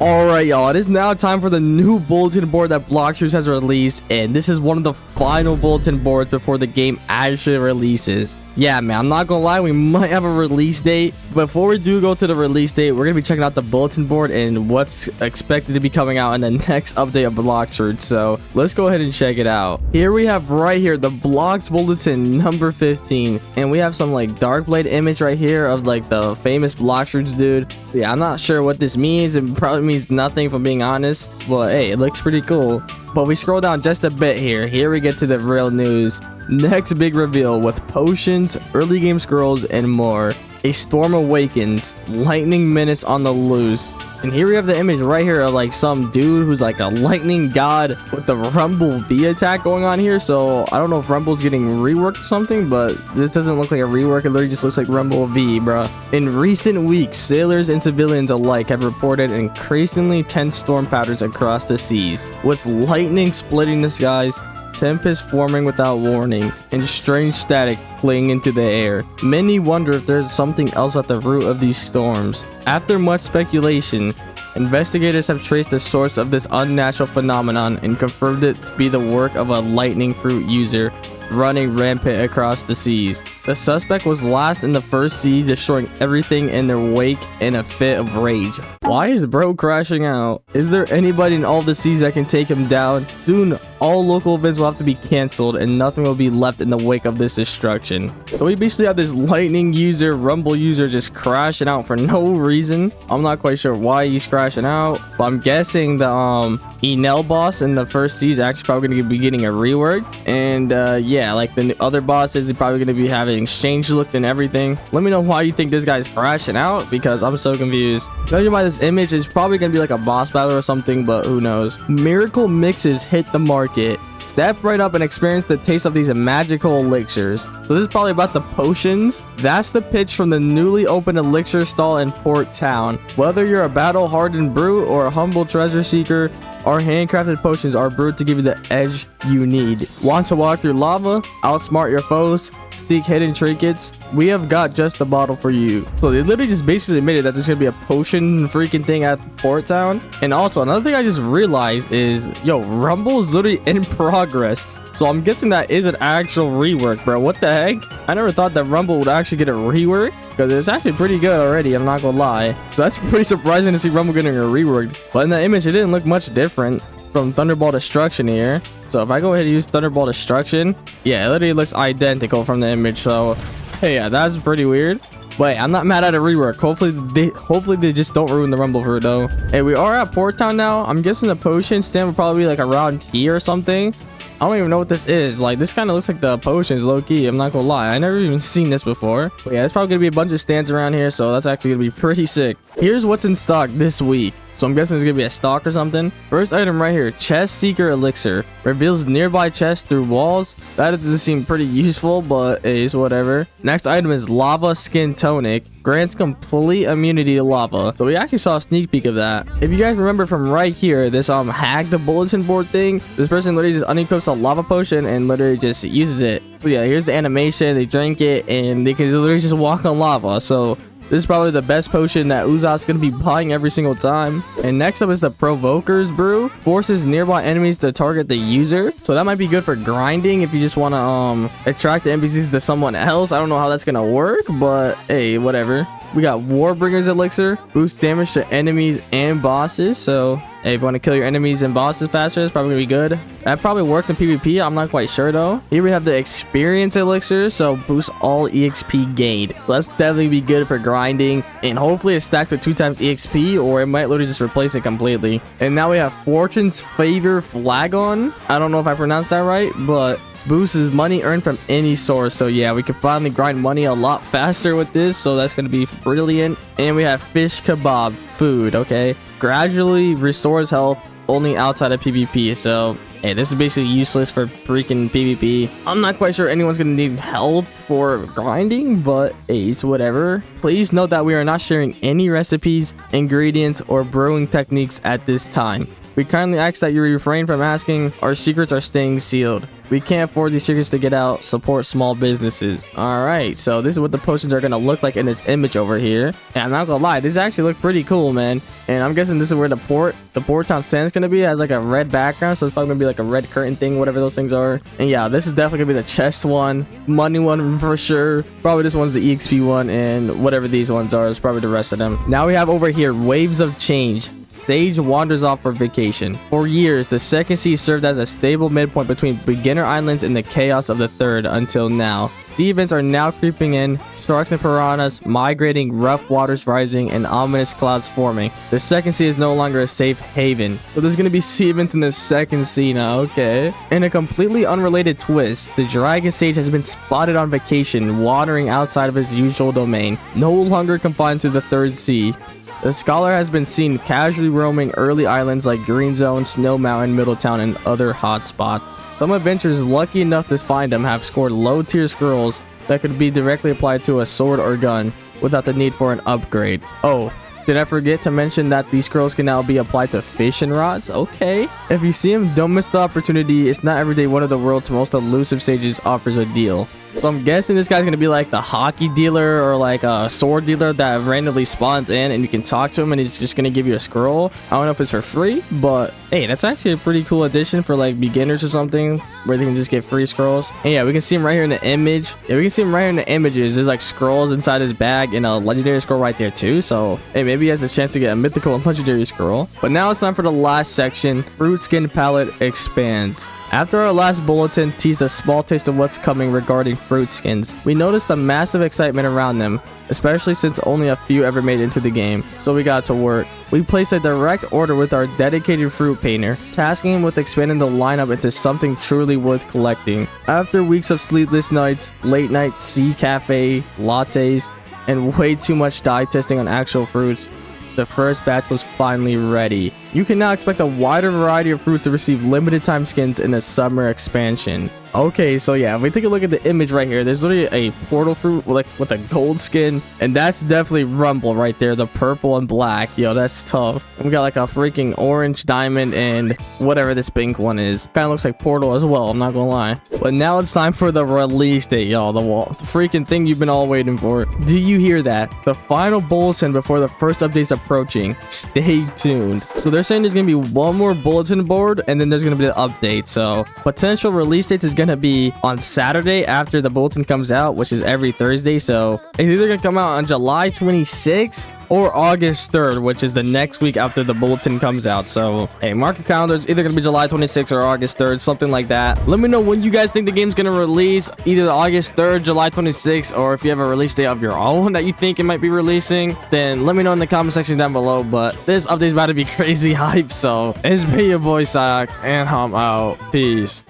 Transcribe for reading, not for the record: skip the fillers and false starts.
Alright, y'all, it is now time for the new bulletin board that Blox has released, and this is one of the final bulletin boards before the game actually releases. Yeah, man, I'm not gonna lie, we might have a release date. Before we do go to the release date, we're gonna be checking out the bulletin board and what's expected to be coming out in the next update of Blox. So let's go ahead and check it out. Here we have right here the Blox bulletin number 15, and we have some like Darkblade image right here of like the famous Blox dude. So, yeah, I'm not sure what this means. It probably means nothing, if I'm being honest, but hey, it looks pretty cool. But we scroll down just a bit here we get to the real news. Next big reveal with potions, early game scrolls, and more. A storm awakens, lightning menace on the loose. And here we have the image right here of like some dude who's like a lightning god with the Rumble V attack going on here. So I don't know if Rumble's getting reworked or something, but this doesn't look like a rework. It literally just looks like Rumble V, bruh. In recent weeks, sailors and civilians alike have reported increasingly tense storm patterns across the seas, with lightning splitting the skies, tempest forming without warning, and strange static fleeing into the air. Many wonder if there's something else at the root of these storms. After much speculation, investigators have traced the source of this unnatural phenomenon and confirmed it to be the work of a lightning fruit user running rampant across the seas. The suspect was last in the first sea, destroying everything in their wake in a fit of rage. Why is bro crashing out? Is there anybody in all the seas that can take him down? Soon, all local events will have to be cancelled and nothing will be left in the wake of this destruction. So we basically have this lightning user, Rumble user just crashing out for no reason. I'm not quite sure why he's crashing out, but I'm guessing the Enel boss in the first sea is actually probably going to be getting a rework. And yeah, like the other bosses, they're probably going to be having exchange looked and everything. Let me know why you think this guy's crashing out, because I'm so confused. Judging by this image, it's probably going to be like a boss battle or something, but who knows. Miracle mixes hit the market. Step right up and experience the taste of these magical elixirs. So this is probably about the potions. That's the pitch from the newly opened elixir stall in Port Town. Whether you're a battle-hardened brute or a humble treasure seeker, our handcrafted potions are brewed to give you the edge you need. Want to walk through lava, outsmart your foes, seek hidden trinkets? We have got just the bottle for you. So they literally just basically admitted that there's gonna be a potion freaking thing at Port Town. And also another thing I just realized is, yo, Rumble is literally in progress. So I'm guessing that is an actual rework, bro. What the heck? I never thought that Rumble would actually get a rework, because it's actually pretty good already, I'm not gonna lie. So that's pretty surprising to see Rumble getting a rework. But in the image, it didn't look much different from Thunderball Destruction here. So if I go ahead and use Thunderball Destruction, yeah, it literally looks identical from the image. So hey, yeah, that's pretty weird. But hey, I'm not mad at a rework. Hopefully they just don't ruin the Rumble fruit though. Hey, we are at Port Town now. I'm guessing the potion stand will probably be like around here or something. I don't even know what this is. Like, this kind of looks like the potions, low-key. I'm not gonna lie. I never even seen this before. But yeah, there's probably gonna be a bunch of stands around here, so that's actually gonna be pretty sick. Here's what's in stock this week. So I'm guessing it's gonna be a stock or something. First item right here, chest seeker elixir. Reveals nearby chests through walls. That doesn't seem pretty useful, but it's whatever. Next item is lava skin tonic. Grants complete immunity to lava. So we actually saw a sneak peek of that. If you guys remember from right here, this hack the bulletin board thing, this person literally just unequips a lava potion and literally just uses it. So yeah, here's the animation. They drink it and they can literally just walk on lava. So this is probably the best potion that Uzat's going to be buying every single time. And next up is the Provoker's Brew. Forces nearby enemies to target the user. So that might be good for grinding if you just want to attract the NPCs to someone else. I don't know how that's going to work, but hey, whatever. We got Warbringer's Elixir. Boosts damage to enemies and bosses. So hey, if you want to kill your enemies and bosses faster, it's probably going to be good. That probably works in PvP. I'm not quite sure though. Here we have the Experience Elixir. So boosts all EXP gained. So that's definitely be good for grinding. And hopefully it stacks with 2 times EXP, or it might literally just replace it completely. And now we have Fortune's Favor Flagon. I don't know if I pronounced that right, but boosts money earned from any source. So yeah, we can finally grind money a lot faster with this, so that's going to be brilliant. And we have fish kebab food. Okay, gradually restores health only outside of PvP. So hey, this is basically useless for freaking PvP. I'm not quite sure anyone's gonna need health for grinding, but hey, it's whatever. Please note that we are not sharing any recipes, ingredients, or brewing techniques at this time. We kindly ask that you refrain from asking. Our secrets are staying sealed. We can't afford these secrets to get out. Support small businesses. All right, so this is what the potions are gonna look like in this image over here. And I'm not gonna lie, this actually look pretty cool, man. And I'm guessing this is where the port town stand's gonna be. It has like a red background, so it's probably gonna be like a red curtain thing, whatever those things are. And yeah, this is definitely gonna be the chest one, money one for sure. Probably this one's the EXP one, and whatever these ones are is probably the rest of them. Now we have over here waves of change. Sage wanders off for vacation. For years, the second sea served as a stable midpoint between beginner islands and the chaos of the third until now. Sea events are now creeping in, sharks and piranhas migrating, rough waters rising, and ominous clouds forming. The second sea is no longer a safe haven. So there's gonna be sea events in the second sea now, okay. In a completely unrelated twist, the dragon sage has been spotted on vacation, wandering outside of his usual domain, no longer confined to the third sea. The scholar has been seen casually roaming early islands like Green Zone, Snow Mountain, Middletown, and other hotspots. Some adventurers lucky enough to find him have scored low-tier scrolls that could be directly applied to a sword or gun without the need for an upgrade. Oh, did I forget to mention that these scrolls can now be applied to fishing rods? Okay. If you see him, don't miss the opportunity. It's not every day one of the world's most elusive sages offers a deal. So I'm guessing this guy's gonna be like the hockey dealer or like a sword dealer that randomly spawns in and you can talk to him and he's just gonna give you a scroll. I don't know if it's for free, but hey, that's actually a pretty cool addition for like beginners or something where they can just get free scrolls. And yeah, we can see him right here in the image. Yeah, we can see him right here in the images. There's like scrolls inside his bag and a legendary scroll right there too. So hey, maybe he has a chance to get a mythical and legendary scroll. But now it's time for the last section. Fruit skin palette expands. After our last bulletin teased a small taste of what's coming regarding fruit skins, we noticed a massive excitement around them, especially since only a few ever made it into the game, so we got to work. We placed a direct order with our dedicated fruit painter, tasking him with expanding the lineup into something truly worth collecting. After weeks of sleepless nights, late night sea cafe, lattes, and way too much dye testing on actual fruits, the first batch was finally ready. You can now expect a wider variety of fruits to receive limited time skins in the summer expansion. Okay, so yeah, if we take a look at the image right here, there's literally a portal fruit with a gold skin, and that's definitely Rumble right there, the purple and black. Yo, that's tough. And we got like a freaking orange diamond and whatever this pink one is. Kind of looks like Portal as well, I'm not gonna lie. But now it's time for the release date, y'all. The freaking thing you've been all waiting for. Do you hear that? The final bulletin before the first update's approaching. Stay tuned. So they're saying there's gonna be one more bulletin board and then there's gonna be the update. So potential release dates is gonna be on Saturday after the bulletin comes out, which is every Thursday. So it's either gonna come out on July 26th or August 3rd, which is the next week after the bulletin comes out. So hey, mark your calendars, either gonna be July 26th or August 3rd, something like that. Let me know when you guys think the game's gonna release, either August 3rd, July 26th, or if you have a release date of your own that you think it might be releasing, then let me know in the comment section down below. But this update's about to be crazy hype, so it's been your boy Sak, and I'm out. Peace.